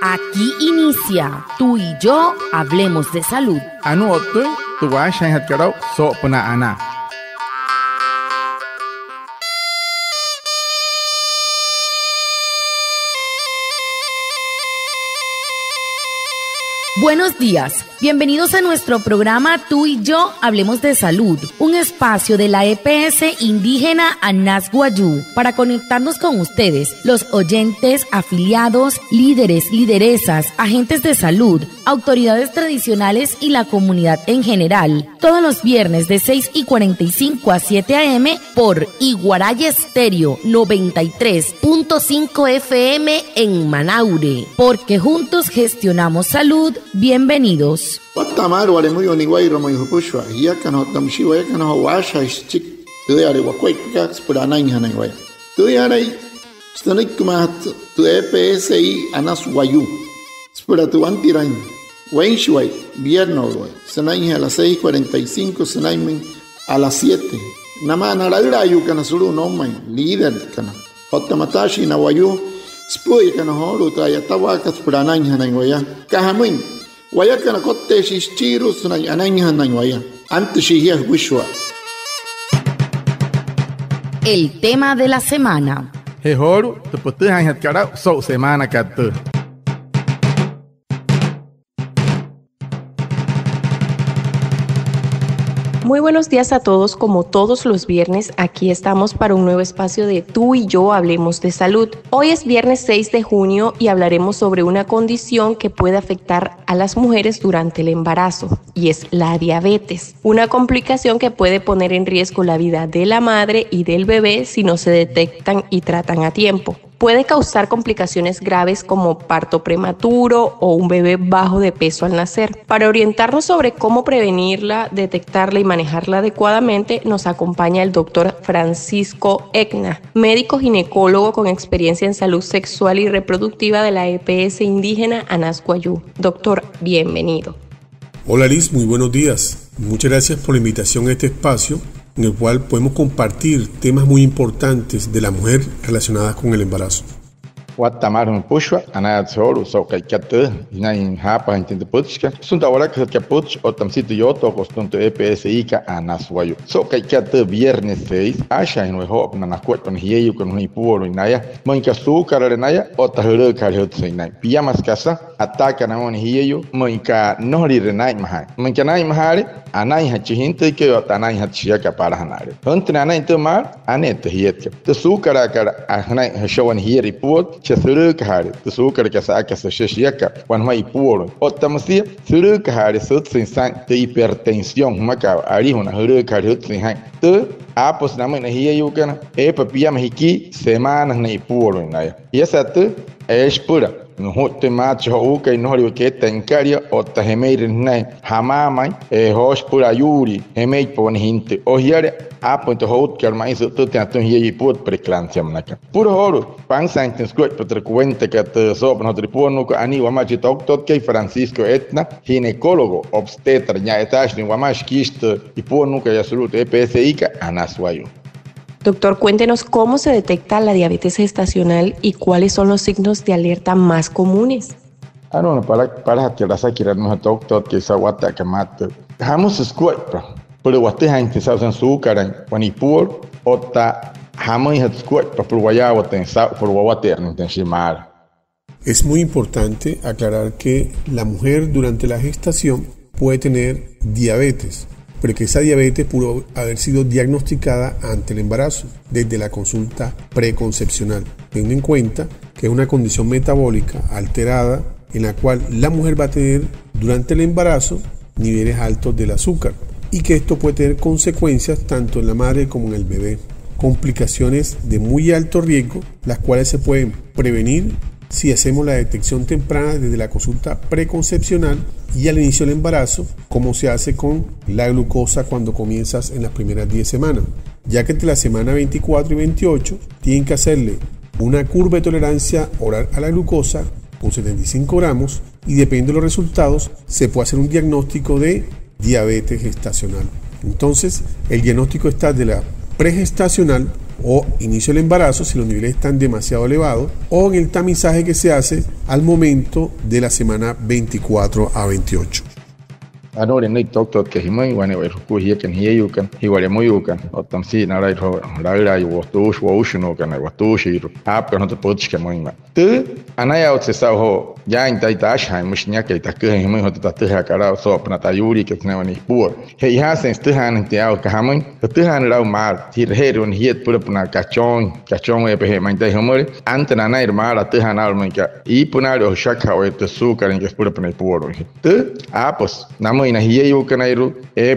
Aquí inicia Tú y Yo Hablemos de Salud. Anu otoy, tuwa shay hatkarao so puna ana. Buenos días, bienvenidos a nuestro programa Tú y Yo Hablemos de Salud, un espacio de la EPS indígena Anas Guayú para conectarnos con ustedes, los oyentes, afiliados, líderes, lideresas, agentes de salud, autoridades tradicionales y la comunidad en general, todos los viernes de 6:45 a 7 a.m. por Iguaraya Estéreo 93.5 FM en Manaure, porque juntos gestionamos salud. Bienvenidos. Patamar wale muy oniguay romo yupushwa ya kana tamshi wa kana washa chik tuyare wa kwai kaks purana inhana waya tuyare stanik kumat tu EPSI Anas Guayú spura tu antiran wenshway viernes sanai a las 6:45 sanai a las 7 nama naraira yu kana suru no man líder kana hotamatashi na wayu spui kana horu traya tawakas purana inhana waya kahamin Wayakana kote shishiru sunay ananya nanwaya antes shihia bushwa. El tema de la semana. Hehoru, te putu han hatkarao so semana katu. Muy buenos días a todos, como todos los viernes, aquí estamos para un nuevo espacio de Tú y Yo Hablemos de Salud. Hoy es viernes 6 de junio y hablaremos sobre una condición que puede afectar a las mujeres durante el embarazo, y es la diabetes, una complicación que puede poner en riesgo la vida de la madre y del bebé si no se detectan y tratan a tiempo. Puede causar complicaciones graves como parto prematuro o un bebé bajo de peso al nacer. Para orientarnos sobre cómo prevenirla, detectarla y manejarla adecuadamente, nos acompaña el doctor Francisco Ekna, médico ginecólogo con experiencia en salud sexual y reproductiva de la EPS indígena Anas Guayú. Doctor, bienvenido. Hola Liz, muy buenos días. Muchas gracias por la invitación a este espacio en el cual podemos compartir temas muy importantes de la mujer relacionadas con el embarazo. Guatamar pushwa anatsoro so kaikate inain hapa intente puchka sunda hora que puch o tamsito yo to costunto EPSI ka anaswayo so kaikate viernes 6 asha en ho na nakuet con hieyu con un puro inaya moinka su karenaya o tahuru karhut sinai piamas casa ataca na mon hieyu moinka nori renai mahai moinka nai mahari anai hachinte que o tanai hachia ka para hanare ontra nai tomar anet hiet te su kara anai hashawan hieri put suru kahari tu sukar ka sa ka shishiyaka wan mai puro otamsi suru kahari sut sin san te hipertensión maka ari huna huru kahari sin hai tu apos namai na hiya yukana e papia mahiki semanas na puro na ya sa tu es pura no hote macho uka no hori ke tenkaria o ta hemeir na hamamai e hos pura yuri hemei pon hinte o hiare apo to hot que mais tu te aton hiya put preclancia manaka puro horo pan santen squat per cuenta que te sopra no tripono ko ani wa machi doctor que Francisco Ekna ginecólogo obstetra ya etash ni wa mach kist y pono que ya salud EPSI ka Anas Guayú. Doctor, cuéntenos cómo se detecta la diabetes gestacional y cuáles son los signos de alerta más comunes. No, para que la saquira no doctor que sa wata que mate. Hamos squat, pero wate gente sa usan su cara wanipur ota hamos squat por waya wate sa por water no tenshimar. Es muy importante aclarar que la mujer durante la gestación puede tener diabetes, pero que esa diabetes pudo haber sido diagnosticada ante el embarazo, desde la consulta preconcepcional, teniendo en cuenta que es una condición metabólica alterada en la cual la mujer va a tener durante el embarazo niveles altos del azúcar y que esto puede tener consecuencias tanto en la madre como en el bebé. Complicaciones de muy alto riesgo, las cuales se pueden prevenir si hacemos la detección temprana desde la consulta preconcepcional y al inicio del embarazo, como se hace con la glucosa cuando comienzas en las primeras 10 semanas, ya que entre la semana 24 y 28 tienen que hacerle una curva de tolerancia oral a la glucosa con 75 gramos y dependiendo de los resultados se puede hacer un diagnóstico de diabetes gestacional. Entonces el diagnóstico está de la pregestacional o inicio del embarazo si los niveles están demasiado elevados, o en el tamizaje que se hace al momento de la semana 24 a 28. Anore nei doctor ke himai wane wa ku hiya kan hiya yukan hiwale mo yukan otam si na rai ro rai wo ushno kan wa tu shi ap kan to poch ke mo ma te anaya o se sa ho ya in tai ta shai mushnya ke ta ke himai ho ta te ha kara so apna ta yuri ke tna wani pur he ha sen ste han te au ka hamai te han ra ma ti re ron hiet pur apna kachon e pe he mai tai homore ante na nai ma ra te han al mai ka I puna ro shaka o te su kan ke pur apna pur te apos na ina hiya yukanairu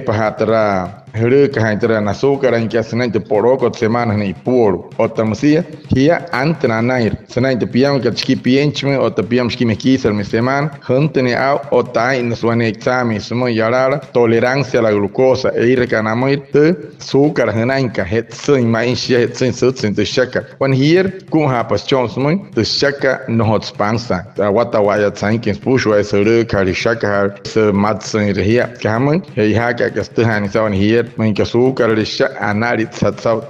pahatara Huru kahantara nasukara in kasanante poroko semana ni puro otamsia hiya antena nair sanante piam ka chiki pienchme o tapiam chiki mekisa mi semana huntene au o tai no suane exame sumo yarara tolerancia a la glucosa e recanamoir te azúcar hananka hetsin mai hetsin sutsin te shaka when here kun ha passion sumo te shaka no hot spansa ta wata waya tsankin pusho es huru kari shaka se matsin hiya kaman hiya ka kastahan sawan here man que azúcar de anari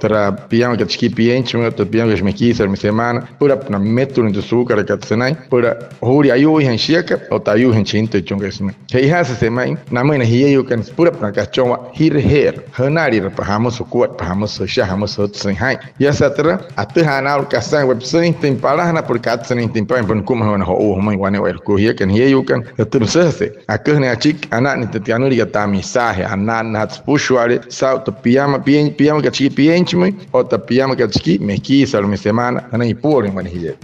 tra piama que chiki pienche me to piama que me quisa mi semana pura na metro de azúcar que tsenai pura huri ayu hen sheka o tayu hen chinte chunga esme hei hasa semai na mena hiya you can pura na kachoma hir her hanari pahamos o kuat pahamos o shahamos o tsenai ya satra atahana o kasan website tem parana por katsen tem pa pon kuma hona ho mai wane wa ko hiya kan hiya you can tursese akerne achik ana ni tetianuri ya tamisaje anan nats pushware sa to piama que chiki pienchme o ta piama que chiki me quisa mi semana ana y por en manhille.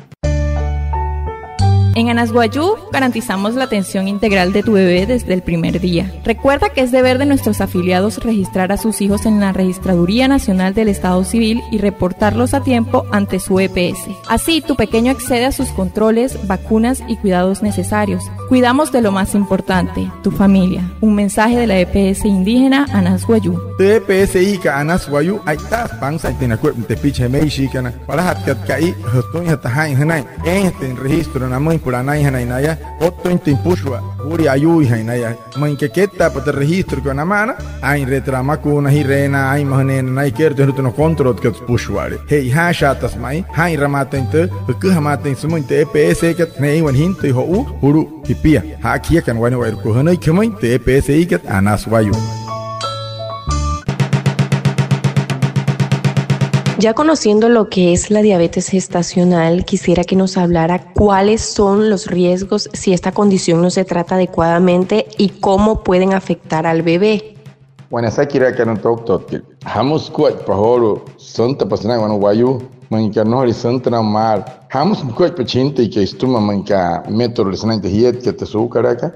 En Anasguayú garantizamos la atención integral de tu bebé desde el primer día. Recuerda que es deber de nuestros afiliados registrar a sus hijos en la Registraduría Nacional del Estado Civil y reportarlos a tiempo ante su EPS. Así, tu pequeño accede a sus controles, vacunas y cuidados necesarios. Cuidamos de lo más importante, tu familia. Un mensaje de la EPS indígena Anasguayú. EPS Ika Anasguayú, ahí está, panza y tiene cuerpo, te piche mexicana, para que caí, estoy hasta ahí, en registro, en la por anay hanaya otto intin pushwa uri ayu hanaya man que queta para registro con amana ay retrama con una hirena ay mahnen nay kerto no control que pushware hey ha shatas mai hay ramata inte que hamata in sumonte EPS que nei wan hinte ho uru hipia ha kia kan wani wa ko hanay kemai te EPS que Anasguayú. Ya conociendo lo que es la diabetes gestacional, quisiera que nos hablara cuáles son los riesgos si esta condición no se trata adecuadamente y cómo pueden afectar al bebé. Bueno, sakira que no doctor, hamos kuat pahoro santa pasana wanu wayu manka no horizonte na mal. Hamos kuat pachinte que estuma manka método sanante hiet que te sucaraka.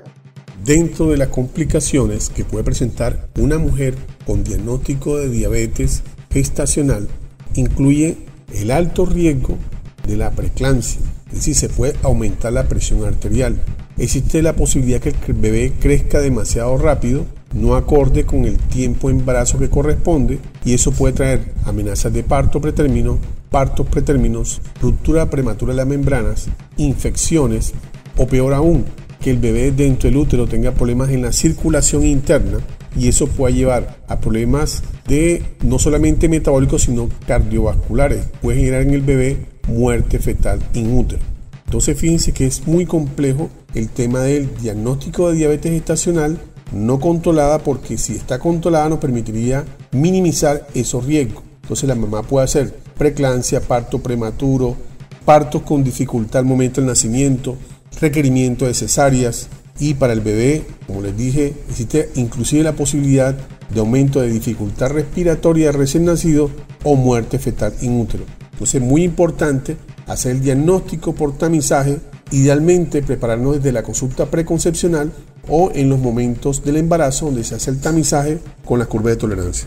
Dentro de las complicaciones que puede presentar una mujer con diagnóstico de diabetes gestacional incluye el alto riesgo de la preeclampsia, es decir, se puede aumentar la presión arterial. Existe la posibilidad que el bebé crezca demasiado rápido, no acorde con el tiempo de embarazo que corresponde, y eso puede traer amenazas de partos pretérminos, ruptura prematura de las membranas, infecciones, o peor aún, que el bebé dentro del útero tenga problemas en la circulación interna, y eso puede llevar a problemas de no solamente metabólicos sino cardiovasculares. Puede generar en el bebé muerte fetal in útero. Entonces fíjense que es muy complejo el tema del diagnóstico de diabetes gestacional no controlada, porque si está controlada nos permitiría minimizar esos riesgos. Entonces la mamá puede hacer preeclampsia, parto prematuro, partos con dificultad al momento del nacimiento, requerimiento de cesáreas. Y para el bebé, como les dije, existe inclusive la posibilidad de aumento de dificultad respiratoria recién nacido o muerte fetal in útero. Entonces es muy importante hacer el diagnóstico por tamizaje, idealmente prepararnos desde la consulta preconcepcional o en los momentos del embarazo donde se hace el tamizaje con la curva de tolerancia.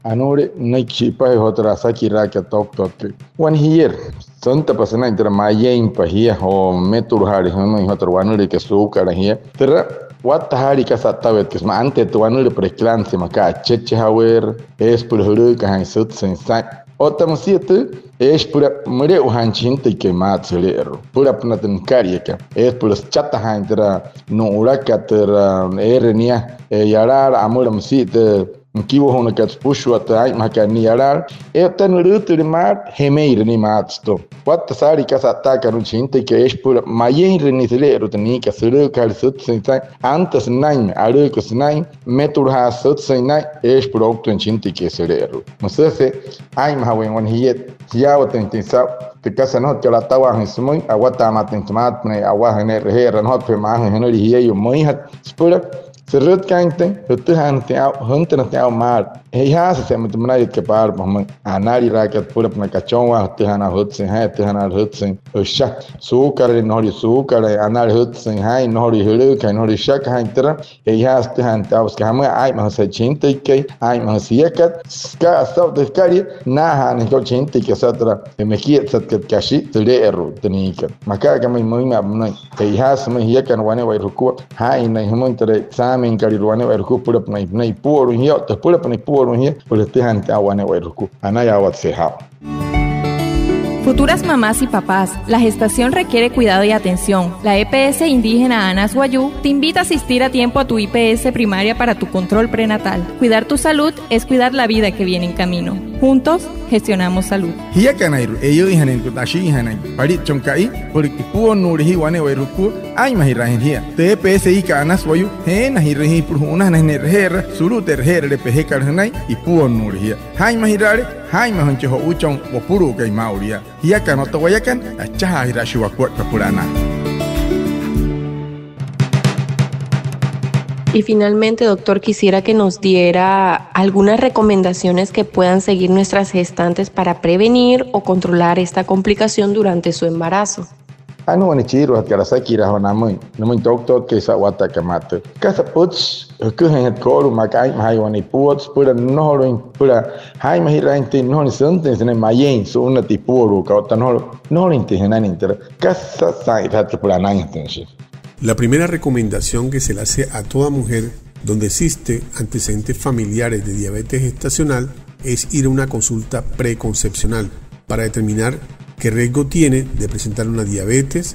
Anore naichipa hotra sakira que doctor. One here santa pasana entre mayen pahia o meturhari no hotra wanure que azúcar here. Tera what hari ka satavet que ante tu wanure preeclampsia maka cheche hawer es por huru ka han sut sensa. Otam siete es pura mere uhanchinta que matselero. Pura pnaten karieka. Es por chata han tera no uraka tera ernia yarar amuram siete kivo hona kat pushwa tai makani aral tan rutu de mar hemeir ni matsto wat sari kasata karun chinte que es pura mayen renisle rutani ka suru kal sut sinta antas nain aru kus nain metur ha sut sinai es producto en chinte que serero mosese ai mawen wan hiet hiawa tentin sa que casa no que la tawa hismoi awata matin tomat ne awa ne reher no pe ma ne hiyo moi hat spura serut kante hutuhan tiao hunten tiao mar Eha se met mana que par mama anari raket pura na kachonwa tehana hutsen hai tehana hutsen usha sukar nori sukar anar hutsen hai nori hulu kai nori shak hai tera eha tehan taus kama ai ma se chinte ke ai ma siekat ska so de kari na han ko chinte ke satra me kiet sat ket kashi tele eru tenika maka kama moi ma noi eha sama hia kan wane wai ruku hai nei humon tere samen kari wane wai ruku pura nei puro hio te pura nei Futuras mamás y papás, la gestación requiere cuidado y atención. La EPS indígena Anas Guayú te invita a asistir a tiempo a tu IPS primaria para tu control prenatal. Cuidar tu salud es cuidar la vida que viene en camino. Juntos, gestionamos salud. Y finalmente, doctor, quisiera que nos diera algunas recomendaciones que puedan seguir nuestras gestantes para prevenir o controlar esta complicación durante su embarazo. Anu ni chiru hat kala sakira hona mui doctor ke sa wata kamate kasa puts ke het koru makai mai wani puts pura nohoro pura hai mai rainte no ni sente ne mayen so una tipuru ka tanolo no ni tenan inter kasa sai hat pura nan intention. La primera recomendación que se le hace a toda mujer donde existe antecedentes familiares de diabetes gestacional es ir a una consulta preconcepcional para determinar qué riesgo tiene de presentar una diabetes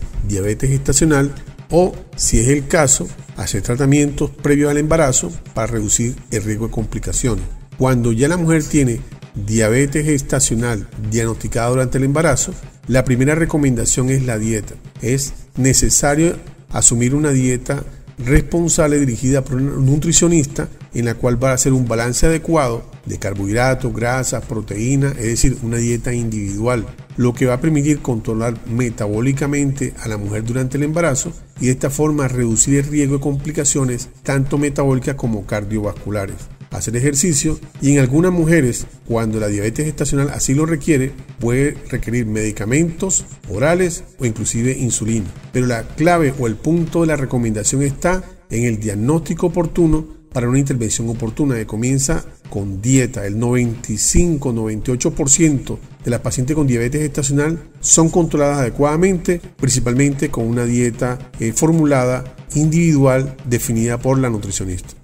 gestacional o, si es el caso, hacer tratamientos previos al embarazo para reducir el riesgo de complicaciones. Cuando ya la mujer tiene diabetes gestacional diagnosticada durante el embarazo, la primera recomendación es la dieta. Es necesario asumir una dieta responsable dirigida por un nutricionista en la cual va a hacer un balance adecuado de carbohidratos, grasas, proteínas, es decir, una dieta individual, lo que va a permitir controlar metabólicamente a la mujer durante el embarazo y de esta forma reducir el riesgo de complicaciones tanto metabólicas como cardiovasculares. Hacer ejercicio y en algunas mujeres, cuando la diabetes gestacional así lo requiere, puede requerir medicamentos orales o inclusive insulina. Pero la clave o el punto de la recomendación está en el diagnóstico oportuno para una intervención oportuna que comienza con dieta. El 95-98% de las pacientes con diabetes gestacional son controladas adecuadamente, principalmente con una dieta formulada individual definida por la nutricionista.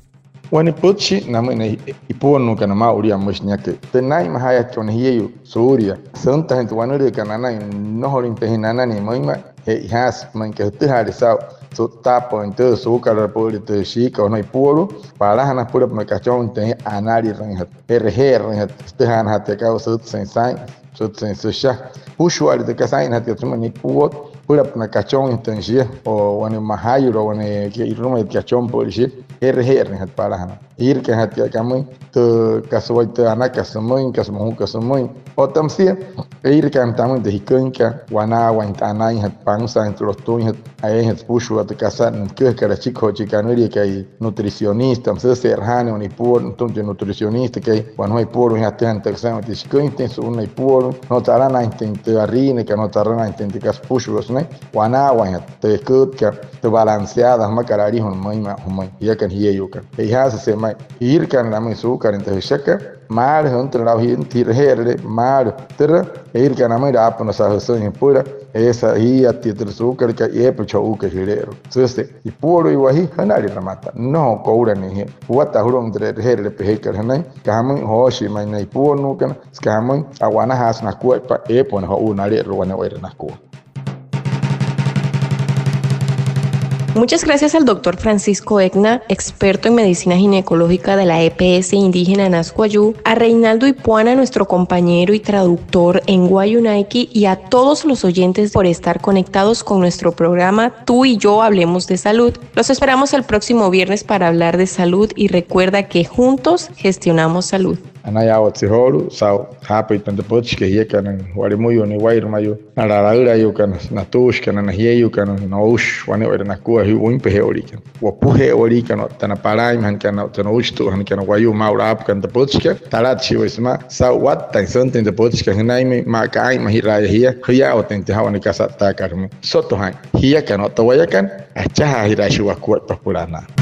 Wani putchi namene ipono kana mauria musnyake tenai mahaya chone hiyo suria santa gente wanure kana nai nohorin tehinana ni moima he has man ke tuhari sa so tapo ente so kala por te shika no iporo para hana pura makachon te anari ranhat ranhat tehan hat ka so sensai so sensha usual de kasain hat tumani puot pura makachon intensia o wani mahayo wani ke iruma kachon por shi hat para hana ir ke hat kamui to kasoi te anaka samoin kasmoin o tamsia ir kan tamun de hikunka wana wantanai hat pansa entre los tuin hat ai hat pushu at kasan ke kara chiko chikanuri kai nutricionista se serhane oni por tunje nutricionista kai wanoi por hat han texan te chikunte so unai por no tarana intente arine que no tarana intente kas pushu osne wana wan te kutka te balanceada makarari hon mai ya kan hiyoka ei hasa se mai ir kan la mai sukar inte shaka mar hunter la hin tirhere mar ter ir kan mai da apna sa hoson pura esa ia titre sukar ka e pucho u ke hilero sese y puro iwahi hanari ramata no koura ni wata huron tre here pe hekar hanai kamai hoshi mai nei ponu kan skamai awana has na kuepa e pon ho unari ro wana wera na ku. Muchas gracias al doctor Francisco Egna, experto en medicina ginecológica de la EPS indígena Nascuayú, a Reinaldo Ipuana, nuestro compañero y traductor en Guayunaiki, y a todos los oyentes por estar conectados con nuestro programa Tú y Yo Hablemos de Salud. Los esperamos el próximo viernes para hablar de salud y recuerda que juntos gestionamos salud. Anaya Otzihoru, Sao, Happy Tantapuch, que here can Warimuyo, ni Wairmayo, Narara, you can Natush, can and here you can Naush, one or Nakua, who wimpe Horican. Wapuhe Orican, Tanaparam, and can out Tanosh to and can Wayu Maurap, can the Puchka, Tarachi was ma, so what time something the Puchka, and I may mark I Mahira here, Hiao, and Tahani Casa Takarm. Sotohan, here cannot the Wayakan, a Chahira, she was quite Papurana.